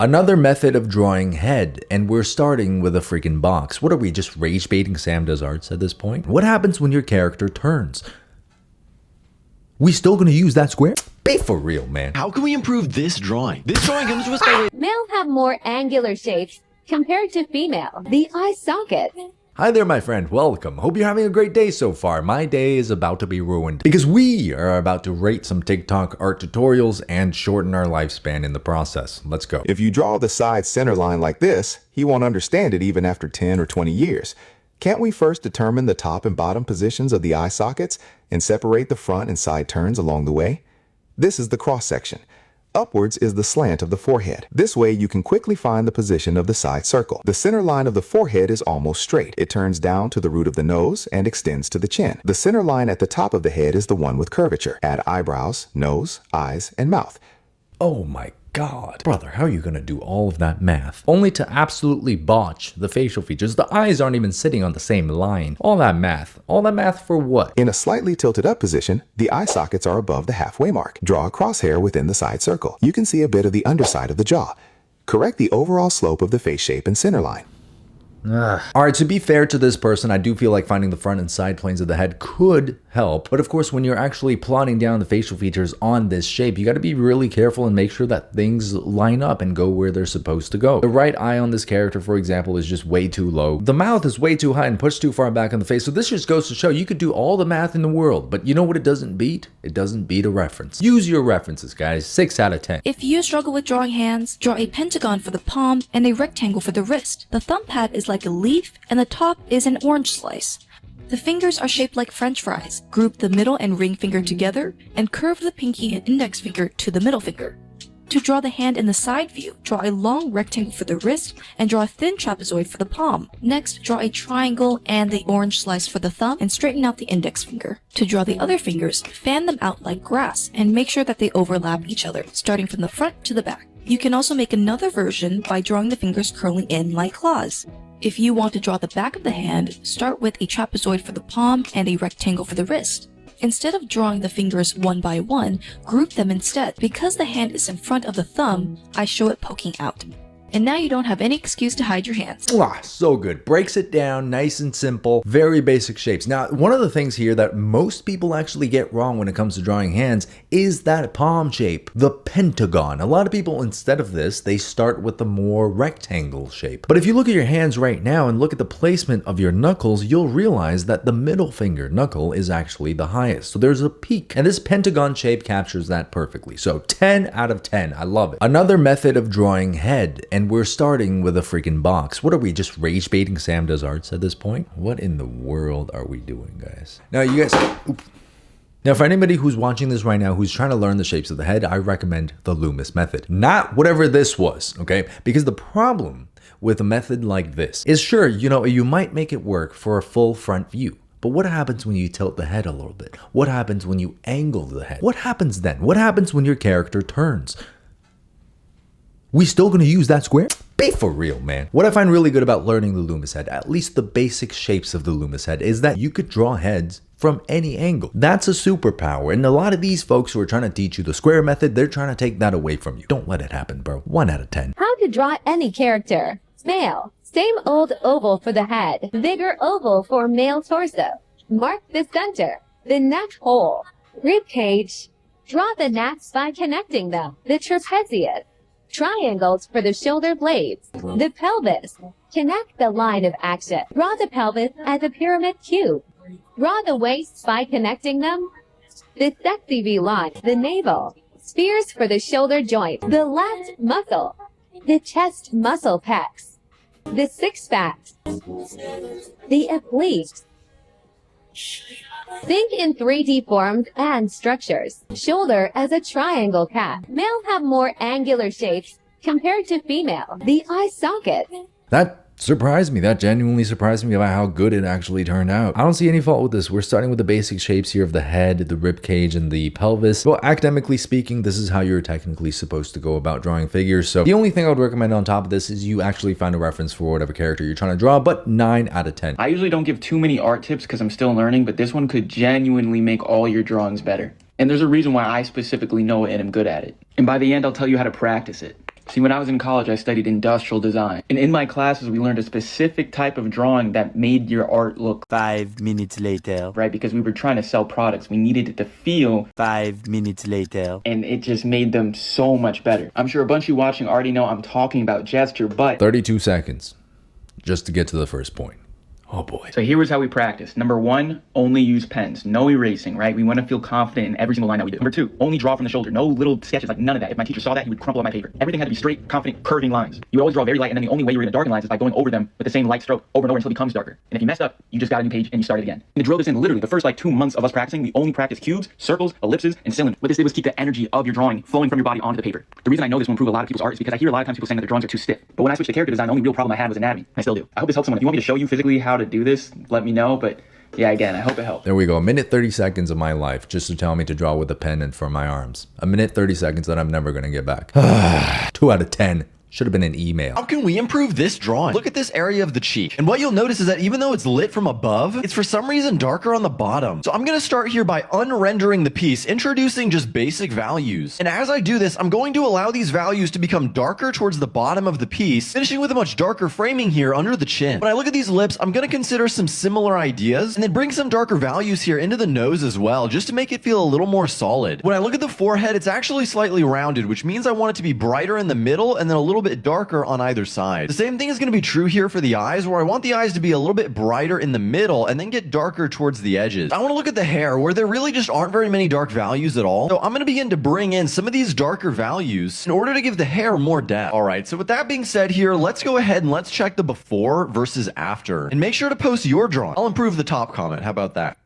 Another method of drawing head, and we're starting with a freaking box. What are we, just rage baiting Sam Does Arts at this point? What happens when your character turns? We still gonna use that square? Be for real, man. How can we improve this drawing? This drawing comes to us by... Male have more angular shapes compared to female. The eye socket. Hi there, my friend. Welcome. Hope you're having a great day so far. My day is about to be ruined because we are about to rate some TikTok art tutorials and shorten our lifespan in the process. Let's go. If you draw the side center line like this, he won't understand it even after 10 or 20 years. Can't we first determine the top and bottom positions of the eye sockets and separate the front and side turns along the way? This is the cross section. Upwards is the slant of the forehead. This way you can quickly find the position of the side circle. The center line of the forehead is almost straight. It turns down to the root of the nose and extends to the chin. The center line at the top of the head is the one with curvature. Add eyebrows, nose, eyes, and mouth. Oh my God. Brother, how are you gonna do all of that math? Only to absolutely botch the facial features. The eyes aren't even sitting on the same line. All that math for what? In a slightly tilted up position, the eye sockets are above the halfway mark. Draw a crosshair within the side circle. You can see a bit of the underside of the jaw. Correct the overall slope of the face shape and center line. Alright, to be fair to this person, I do feel like finding the front and side planes of the head could help. But of course, when you're actually plotting down the facial features on this shape, you got to be really careful and make sure that things line up and go where they're supposed to go. The right eye on this character, for example, is just way too low. The mouth is way too high and pushed too far back on the face. So this just goes to show you could do all the math in the world, but you know what it doesn't beat? It doesn't beat a reference. Use your references, guys. 6 out of 10. If you struggle with drawing hands, draw a pentagon for the palm and a rectangle for the wrist. The thumb pad is like a leaf and the top is an orange slice. The fingers are shaped like french fries. Group the middle and ring finger together and curve the pinky and index finger to the middle finger. To draw the hand in the side view, draw a long rectangle for the wrist and draw a thin trapezoid for the palm. Next, draw a triangle and the orange slice for the thumb and straighten out the index finger. To draw the other fingers, fan them out like grass and make sure that they overlap each other, starting from the front to the back. You can also make another version by drawing the fingers curling in like claws. If you want to draw the back of the hand, start with a trapezoid for the palm and a rectangle for the wrist. Instead of drawing the fingers one by one, group them instead. Because the hand is in front of the thumb, I show it poking out. And now you don't have any excuse to hide your hands. Wow, so good. Breaks it down, nice and simple, very basic shapes. Now, one of the things here that most people actually get wrong when it comes to drawing hands is that palm shape, the pentagon. A lot of people, instead of this, they start with the more rectangle shape. But if you look at your hands right now and look at the placement of your knuckles, you'll realize that the middle finger knuckle is actually the highest. So there's a peak, and this pentagon shape captures that perfectly. So 10 out of 10, I love it. Another method of drawing head, and we're starting with a freaking box. What are we, just rage baiting Sam Does Arts at this point? What in the world are we doing, guys? Now, you guys... Oops. Now, for anybody who's watching this right now who's trying to learn the shapes of the head, I recommend the Loomis method. Not whatever this was, okay? Because the problem with a method like this is, sure, you know, you might make it work for a full front view. But what happens when you tilt the head a little bit? What happens when you angle the head? What happens then? What happens when your character turns? We still gonna use that square? Be for real, man. What I find really good about learning the Loomis head, at least the basic shapes of the Loomis head, is that you could draw heads from any angle. That's a superpower, and a lot of these folks who are trying to teach you the square method, they're trying to take that away from you. Don't let it happen, bro. 1 out of 10. How to draw any character. Male. Same old oval for the head. Bigger oval for male torso. Mark the center. The neck hole. Rib cage. Draw the necks by connecting them. The trapezius. Triangles for the shoulder blades. The pelvis. Connect the line of action. Draw the pelvis as a pyramid cube. Draw the waist by connecting them. The sexy V line. The navel. Spheres for the shoulder joint. The left muscle. The chest muscle pecs. The six-pack. The obliques. Think in 3D forms and structures. Shoulder as a triangle cap. Male have more angular shapes compared to female. The eye socket. That surprised me. That genuinely surprised me about how good it actually turned out. I don't see any fault with this. We're starting with the basic shapes here of the head, the rib cage, and the pelvis. Well, academically speaking, this is how you're technically supposed to go about drawing figures. So the only thing I would recommend on top of this is you actually find a reference for whatever character you're trying to draw, but 9 out of 10. I usually don't give too many art tips because I'm still learning, but this one could genuinely make all your drawings better. And there's a reason why I specifically know it and am good at it. And by the end, I'll tell you how to practice it. See, when I was in college, I studied industrial design. And in my classes, we learned a specific type of drawing that made your art look 5 minutes later. right, because we were trying to sell products. We needed it to feel, 5 minutes later. and it just made them so much better. I'm sure a bunch of you watching already know I'm talking about gesture, but 32 seconds just to get to the first point. Oh boy. so here was how we practice. Number 1, only use pens. No erasing, right? We want to feel confident in every single line that we do. Number 2, only draw from the shoulder. No little sketches, like none of that. If my teacher saw that, he would crumple up my paper. Everything had to be straight, confident, curving lines. You would always draw very light, and then the only way you were going to darken lines is by going over them with the same light stroke over and over until it becomes darker. And if you messed up, you just got a new page and you started again. And to drill this in, literally, the first like 2 months of us practicing, we only practiced cubes, circles, ellipses, and cylinders. What this did was keep the energy of your drawing flowing from your body onto the paper. The reason I know this will improve a lot of people's art is because I hear a lot of times people saying that their drawings are too stiff. But when I switched to character design, the only real problem I had was anatomy. I still do. I hope this helps someone. If you want me to show you physically how to do this, let me know. But yeah, again, I hope it helps. There we go. A minute 30 seconds of my life just to tell me to draw with a pen and for my arms. A minute 30 seconds that I'm never going to get back. 2 out of 10. Should have been an email. How can we improve this drawing? Look at this area of the cheek. And what you'll notice is that even though it's lit from above, it's for some reason darker on the bottom. So I'm gonna start here by unrendering the piece, introducing just basic values. And as I do this, I'm going to allow these values to become darker towards the bottom of the piece, finishing with a much darker framing here under the chin. When I look at these lips, I'm gonna consider some similar ideas and then bring some darker values here into the nose as well, just to make it feel a little more solid. When I look at the forehead, it's actually slightly rounded, which means I want it to be brighter in the middle and then a little bit darker on either side. The same thing is going to be true here for the eyes, where I want the eyes to be a little bit brighter in the middle and then get darker towards the edges. I want to look at the hair, where there really just aren't very many dark values at all. So I'm going to begin to bring in some of these darker values in order to give the hair more depth. Alright, so with that being said here, let's go ahead and let's check the before versus after. And make sure to post your drawing. I'll improve the top comment. How about that?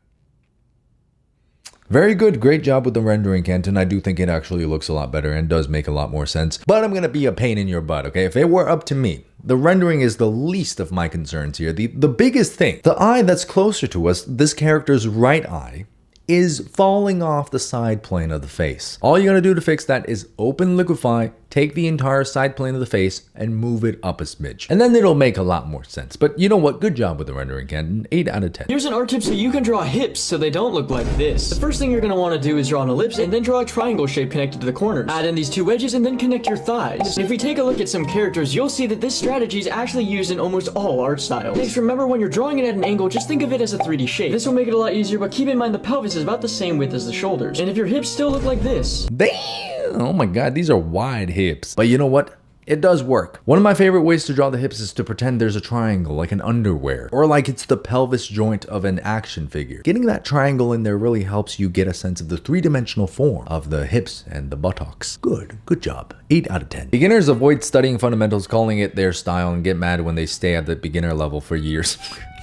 Very good. Great job with the rendering, Kenton. I do think it actually looks a lot better and does make a lot more sense. But I'm going to be a pain in your butt, okay? If it were up to me, the rendering is the least of my concerns here. The biggest thing, the eye that's closer to us, this character's right eye, is falling off the side plane of the face. All you gotta do to fix that is open Liquify, take the entire side plane of the face, and move it up a smidge. And then it'll make a lot more sense. But you know what? Good job with the rendering, Kenton. 8 out of 10. Here's an art tip so you can draw hips so they don't look like this. The first thing you're going to want to do is draw an ellipse and then draw a triangle shape connected to the corners. Add in these 2 wedges and then connect your thighs. If we take a look at some characters, you'll see that this strategy is actually used in almost all art styles. Next, remember when you're drawing it at an angle, just think of it as a 3D shape. This will make it a lot easier, but keep in mind the pelvis is about the same width as the shoulders. And if your hips still look like this, Damn! Oh my god, these are wide hips. But you know what? It does work. One of my favorite ways to draw the hips is to pretend there's a triangle, like an underwear, or like it's the pelvis joint of an action figure. Getting that triangle in there really helps you get a sense of the 3-dimensional form of the hips and the buttocks. Good job. 8 out of 10. Beginners avoid studying fundamentals, calling it their style, and get mad when they stay at the beginner level for years.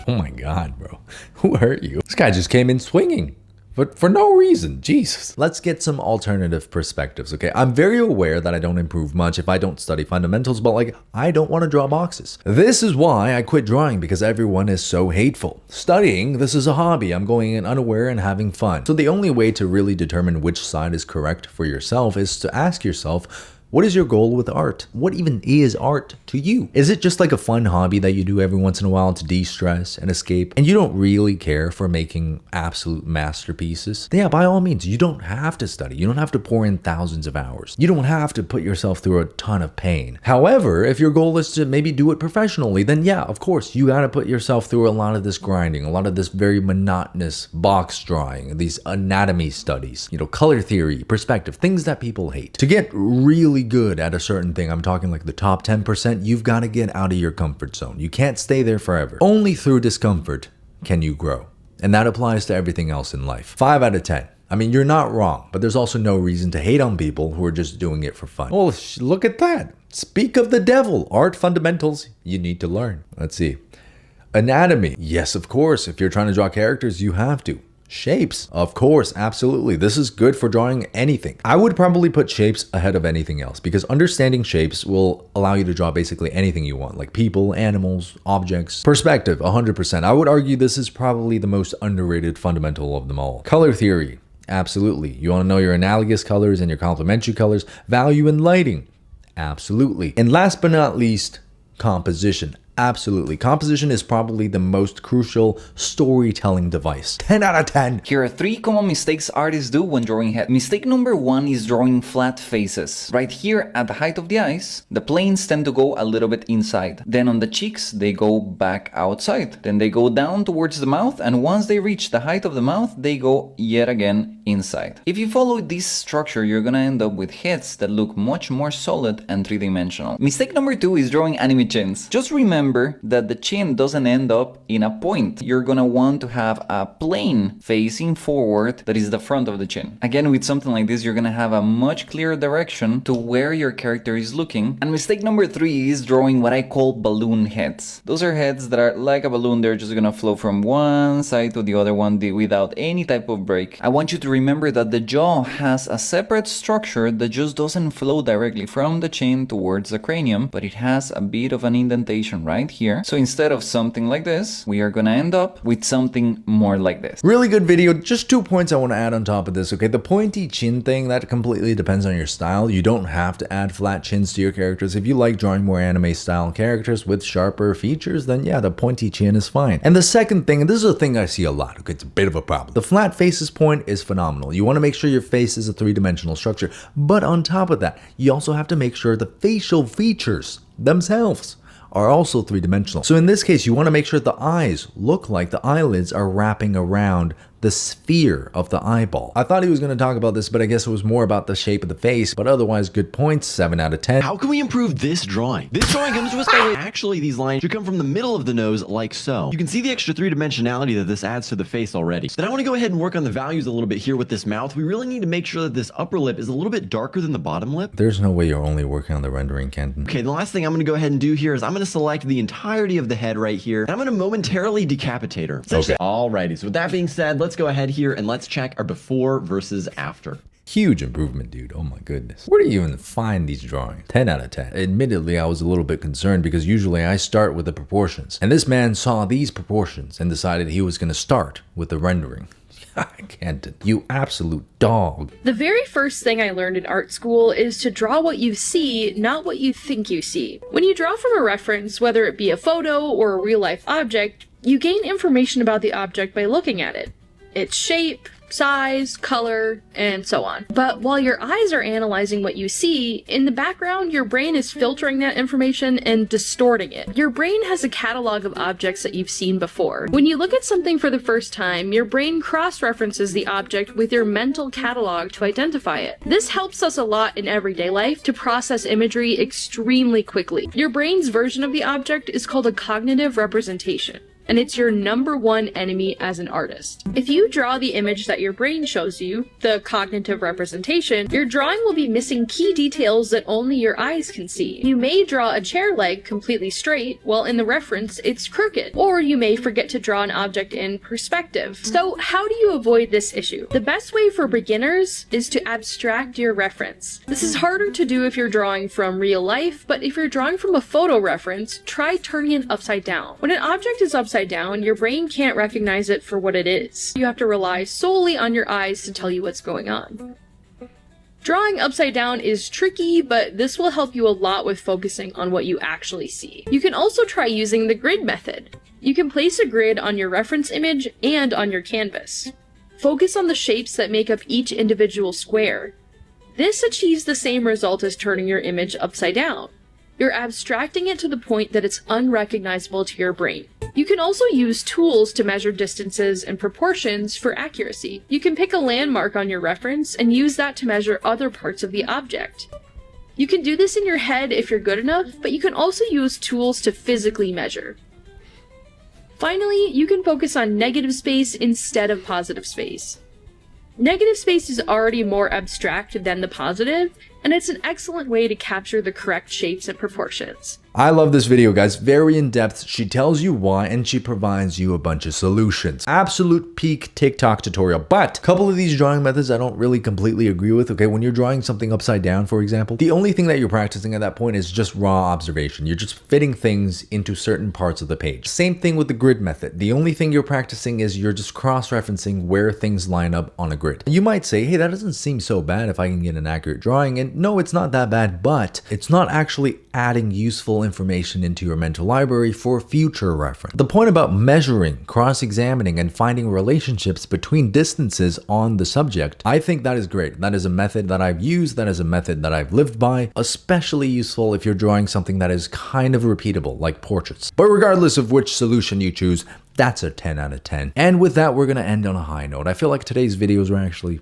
Oh my god, bro. Who hurt you? This guy just came in swinging. But for no reason, Jesus. Let's get some alternative perspectives, okay? I'm very aware that I don't improve much if I don't study fundamentals, but like, I don't want to draw boxes. This is why I quit drawing, because everyone is so hateful. Studying, this is a hobby. I'm going in unaware and having fun. So the only way to really determine which side is correct for yourself is to ask yourself, what is your goal with art? What even is art to you? Is it just like a fun hobby that you do every once in a while to de-stress and escape, and you don't really care for making absolute masterpieces? Yeah, by all means, you don't have to study. You don't have to pour in thousands of hours. You don't have to put yourself through a ton of pain. However, if your goal is to maybe do it professionally, then yeah, of course, you gotta put yourself through a lot of this grinding, a lot of this very monotonous box drawing, these anatomy studies, you know, color theory, perspective, things that people hate. To get really good at a certain thing, I'm talking like the top 10%, you've got to get out of your comfort zone. You can't stay there forever. Only through discomfort can you grow. And that applies to everything else in life. 5 out of 10. I mean, you're not wrong, but there's also no reason to hate on people who are just doing it for fun. Well, look at that. Speak of the devil. Art fundamentals you need to learn. Let's see. Anatomy. Yes, of course. If you're trying to draw characters, you have to. Shapes, of course, absolutely. This is good for drawing anything. I would probably put shapes ahead of anything else because understanding shapes will allow you to draw basically anything you want, like people, animals, objects. Perspective, 100%. I would argue this is probably the most underrated fundamental of them all. Color theory, absolutely. You want to know your analogous colors and your complementary colors. Value in lighting, absolutely. And last but not least, composition. Absolutely. Composition is probably the most crucial storytelling device. 10 out of 10. Here are 3 common mistakes artists do when drawing head. Mistake number 1 is drawing flat faces. Right here at the height of the eyes, the planes tend to go a little bit inside. Then on the cheeks, they go back outside. Then they go down towards the mouth, and once they reach the height of the mouth, they go yet again inside. If you follow this structure, you're gonna end up with heads that look much more solid and three-dimensional. Mistake number 2 is drawing anime chins. Just remember that the chin doesn't end up in a point. You're gonna want to have a plane facing forward that is the front of the chin. Again, with something like this, you're gonna have a much clearer direction to where your character is looking. And mistake number 3 is drawing what I call balloon heads. Those are heads that are like a balloon. They're just gonna flow from one side to the other one without any type of break. I want you to remember that the jaw has a separate structure that just doesn't flow directly from the chin towards the cranium, but it has a bit of an indentation right here. So instead of something like this, we are gonna end up with something more like this. Really good video. Just 2 points I want to add on top of this, okay? The pointy chin thing, that completely depends on your style. You don't have to add flat chins to your characters. If you like drawing more anime style characters with sharper features, then yeah, the pointy chin is fine. And the second thing, and this is a thing I see a lot, okay? It's a bit of a problem. The flat faces point is phenomenal. You want to make sure your face is a 3-dimensional structure, but on top of that, you also have to make sure the facial features themselves are also 3-dimensional. So in this case, you want to make sure the eyes look like the eyelids are wrapping around the sphere of the eyeball. I thought he was going to talk about this, but I guess it was more about the shape of the face, but otherwise good points, 7 out of 10. How can we improve this drawing? This drawing comes to us by way. Actually, these lines should come from the middle of the nose like so. You can see the extra 3-dimensionality that this adds to the face already. So then I want to go ahead and work on the values a little bit here with this mouth. We really need to make sure that this upper lip is a little bit darker than the bottom lip. There's no way you're only working on the rendering, Kenton. Okay, the last thing I'm going to go ahead and do here is I'm going to select the entirety of the head right here, and I'm going to momentarily decapitate her. Okay. Alrighty, so with that being said, let's go ahead here and let's check our before versus after. Huge improvement, dude. Oh my goodness. Where do you even find these drawings? 10 out of 10. Admittedly, I was a little bit concerned because usually I start with the proportions. And this man saw these proportions and decided he was going to start with the rendering. Kenton, you absolute dog. The very first thing I learned in art school is to draw what you see, not what you think you see. When you draw from a reference, whether it be a photo or a real-life object, you gain information about the object by looking at it. Its shape, size, color, and so on. But while your eyes are analyzing what you see, in the background your brain is filtering that information and distorting it. Your brain has a catalog of objects that you've seen before. When you look at something for the first time, your brain cross-references the object with your mental catalog to identify it. This helps us a lot in everyday life to process imagery extremely quickly. Your brain's version of the object is called a cognitive representation, and it's your #1 enemy as an artist. If you draw the image that your brain shows you, the cognitive representation, your drawing will be missing key details that only your eyes can see. You may draw a chair leg completely straight, while in the reference it's crooked, or you may forget to draw an object in perspective. So how do you avoid this issue? The best way for beginners is to abstract your reference. This is harder to do if you're drawing from real life, but if you're drawing from a photo reference, try turning it upside down. When an object is upside down, your brain can't recognize it for what it is. You have to rely solely on your eyes to tell you what's going on. Drawing upside down is tricky, but this will help you a lot with focusing on what you actually see. You can also try using the grid method. You can place a grid on your reference image and on your canvas. Focus on the shapes that make up each individual square. This achieves the same result as turning your image upside down. You're abstracting it to the point that it's unrecognizable to your brain. You can also use tools to measure distances and proportions for accuracy. You can pick a landmark on your reference and use that to measure other parts of the object. You can do this in your head if you're good enough, but you can also use tools to physically measure. Finally, you can focus on negative space instead of positive space. Negative space is already more abstract than the positive, and it's an excellent way to capture the correct shapes and proportions. I love this video, guys. Very in-depth. She tells you why, and she provides you a bunch of solutions. Absolute peak TikTok tutorial. But a couple of these drawing methods I don't really completely agree with, okay? When you're drawing something upside down, for example, the only thing that you're practicing at that point is just raw observation. You're just fitting things into certain parts of the page. Same thing with the grid method. The only thing you're practicing is you're just cross-referencing where things line up on a grid. You might say, hey, that doesn't seem so bad if I can get an accurate drawing. And no, it's not that bad, but it's not actually adding useful information into your mental library for future reference. The point about measuring, cross-examining, and finding relationships between distances on the subject, I think that is great. That is a method that I've used, that is a method that I've lived by, especially useful if you're drawing something that is kind of repeatable, like portraits. But regardless of which solution you choose, that's a 10 out of 10. And with that, we're gonna end on a high note. I feel like today's videos were actually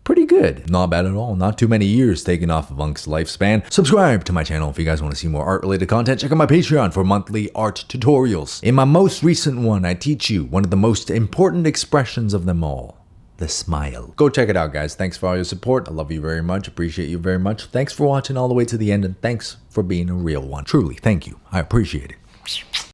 pretty good. Not bad at all. Not too many years taken off of Unk's lifespan. Subscribe to my channel if you guys want to see more art-related content. Check out my Patreon for monthly art tutorials. In my most recent one, I teach you one of the most important expressions of them all, the smile. Go check it out, guys. Thanks for all your support. I love you very much. Appreciate you very much. Thanks for watching all the way to the end, and thanks for being a real one. Truly, thank you. I appreciate it.